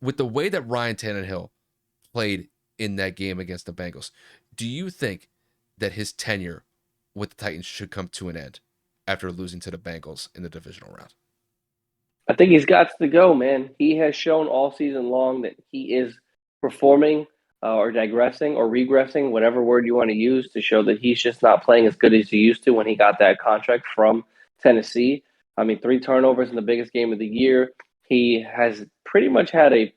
with the way that Ryan Tannehill played in that game against the Bengals, do you think that his tenure with the Titans should come to an end after losing to the Bengals in the divisional round? I think he's got to go, man. He has shown all season long that he is performing or digressing or regressing, whatever word you want to use, to show that he's just not playing as good as he used to when he got that contract from Tennessee. I mean, 3 turnovers in the biggest game of the year. He has pretty much had a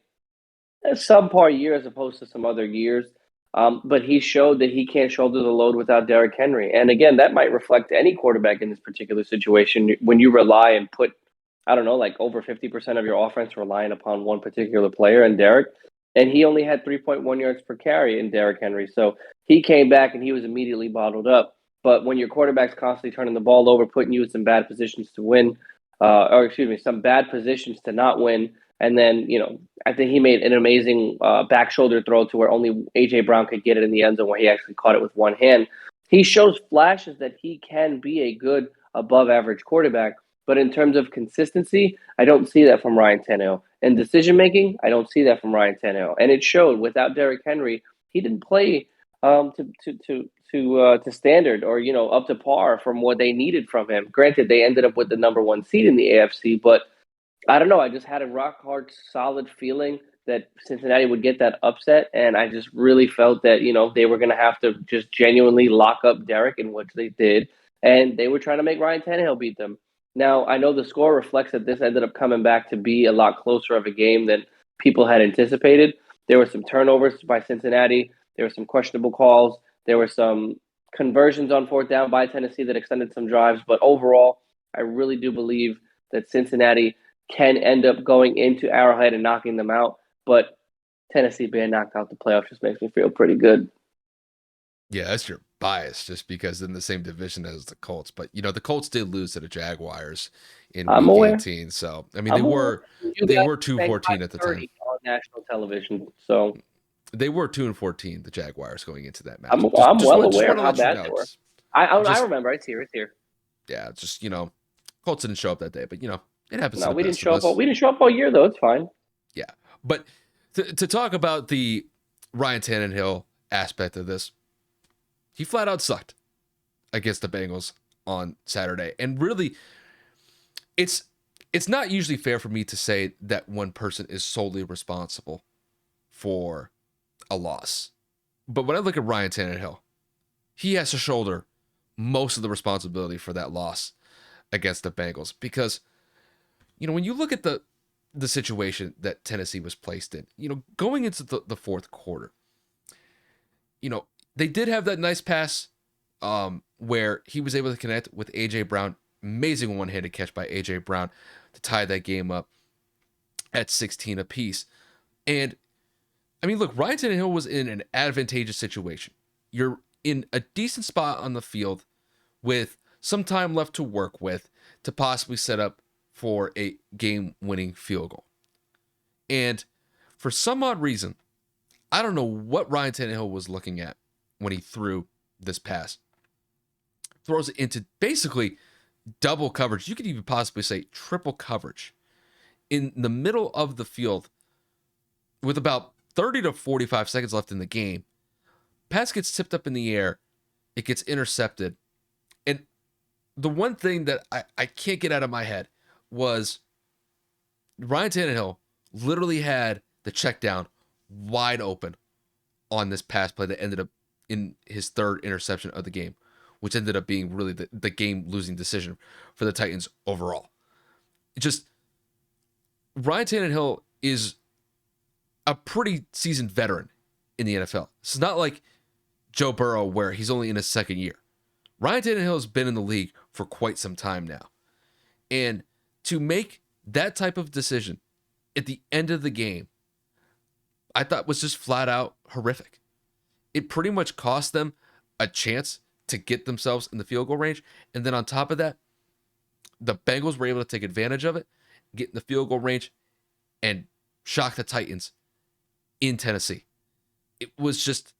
subpar year as opposed to some other years. But he showed that he can't shoulder the load without Derrick Henry. And again, that might reflect any quarterback in this particular situation when you rely and put, I don't know, like over 50% of your offense relying upon one particular player and Derrick. And he only had 3.1 yards per carry in Derrick Henry. So he came back and he was immediately bottled up. But when your quarterback's constantly turning the ball over, putting you in some bad positions to win, or excuse me, some bad positions to not win, and then, I think he made an amazing back shoulder throw to where only A.J. Brown could get it in the end zone where he actually caught it with one hand. He shows flashes that he can be a good above average quarterback. But in terms of consistency, I don't see that from Ryan Tannehill. In decision making, I don't see that from Ryan Tannehill. And it showed without Derrick Henry, he didn't play to standard or up to par from what they needed from him. Granted, they ended up with the number one seed in the AFC, but I don't know. I just had a rock hard, solid feeling that Cincinnati would get that upset, and I just really felt that they were going to have to just genuinely lock up Derek, in which they did, and they were trying to make Ryan Tannehill beat them. Now I know the score reflects that this ended up coming back to be a lot closer of a game than people had anticipated. There were some turnovers by Cincinnati. There were some questionable calls. There were some conversions on fourth down by Tennessee that extended some drives, but overall, I really do believe that Cincinnati can end up going into Arrowhead and knocking them out. But Tennessee being knocked out the playoffs just makes me feel pretty good. Yeah, that's your bias, just because in the same division as the Colts. But the Colts did lose to the Jaguars in I'm Week aware. 18. So I mean, they I'm aware. were You they guys were are two saying fourteen at the time. 5:30 on national television, so They were 2-14, the Jaguars, going into that I'm matchup. Just I'm just well want just aware want of to how let you bad know. they were. I Just remember. It's here. It's here. yeah, just Colts didn't show up that day, but it happens to No, the we didn't best of show up. us. We didn't show up all year though. It's fine. Yeah, but to talk about the Ryan Tannehill aspect of this, he flat out sucked against the Bengals on Saturday, and really, it's it's not usually fair for me to say that one person is solely responsible for a loss. But when I look at Ryan Tannehill, he has to shoulder most of the responsibility for that loss against the Bengals because when you look at the situation that Tennessee was placed in, going into the fourth quarter, they did have that nice pass where he was able to connect with AJ Brown. Amazing one-handed catch by AJ Brown to tie that game up at 16 apiece. And I mean, look, Ryan Tannehill was in an advantageous situation. You're in a decent spot on the field with some time left to work with to possibly set up for a game-winning field goal. And for some odd reason, I don't know what Ryan Tannehill was looking at when he threw this pass. Throws it into basically double coverage. You could even possibly say triple coverage in the middle of the field with about 30 to 45 seconds left in the game. Pass gets tipped up in the air. It gets intercepted. And the one thing that I can't get out of my head was Ryan Tannehill literally had the check down wide open on this pass play that ended up in his third interception of the game, which ended up being really the game-losing decision for the Titans overall. Just Ryan Tannehill is a pretty seasoned veteran in the NFL. It's not like Joe Burrow where he's only in his second year. Ryan Tannehill has been in the league for quite some time now. And to make that type of decision at the end of the game, I thought was just flat out horrific. It pretty much cost them a chance to get themselves in the field goal range. And then on top of that, the Bengals were able to take advantage of it, get in the field goal range, and shock the Titans in Tennessee. It was just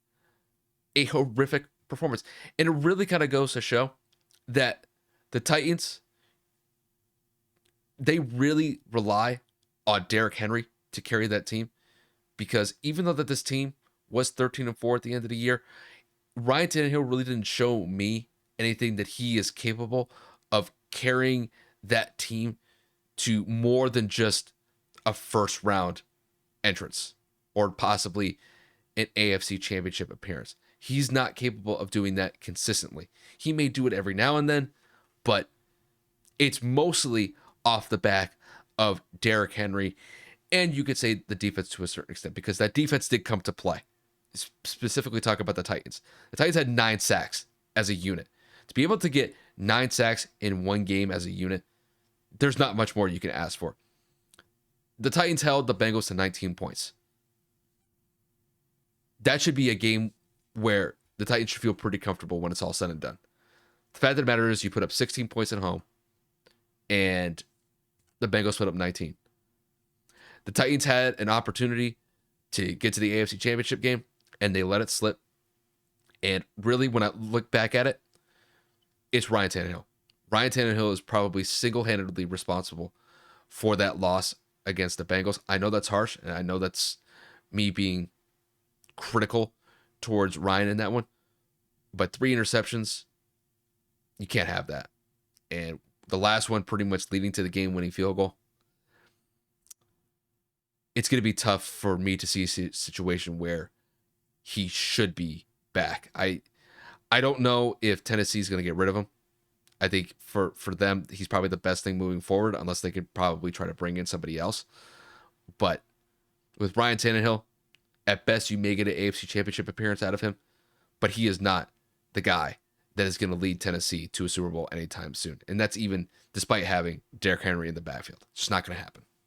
a horrific performance. And it really kind of goes to show that the Titans, they really rely on Derrick Henry to carry that team, because even though that this team was 13-4 at the end of the year, Ryan Tannehill really didn't show me anything that he is capable of carrying that team to more than just a first round entrance or possibly an AFC championship appearance. He's not capable of doing that consistently. He may do it every now and then, but it's mostly off the back of Derrick Henry, and you could say the defense to a certain extent, because that defense did come to play. Specifically talking about the Titans. The Titans had 9 sacks as a unit. To be able to get 9 sacks in one game as a unit, there's not much more you can ask for. The Titans held the Bengals to 19 points. That should be a game where the Titans should feel pretty comfortable when it's all said and done. The fact of the matter is you put up 16 points at home, and the Bengals put up 19. The Titans had an opportunity to get to the AFC Championship game, and they let it slip. And really, when I look back at it, it's Ryan Tannehill. Ryan Tannehill is probably single-handedly responsible for that loss against the Bengals. I know that's harsh, and I know that's me being critical towards Ryan in that one. But 3 interceptions, you can't have that. And the last one pretty much leading to the game-winning field goal. It's going to be tough for me to see a situation where he should be back. I don't know if Tennessee's going to get rid of him. I think for them, he's probably the best thing moving forward, unless they could probably try to bring in somebody else. But with Ryan Tannehill, at best, you may get an AFC Championship appearance out of him, but he is not the guy that is going to lead Tennessee to a Super Bowl anytime soon. And that's even despite having Derrick Henry in the backfield. It's just not going to happen.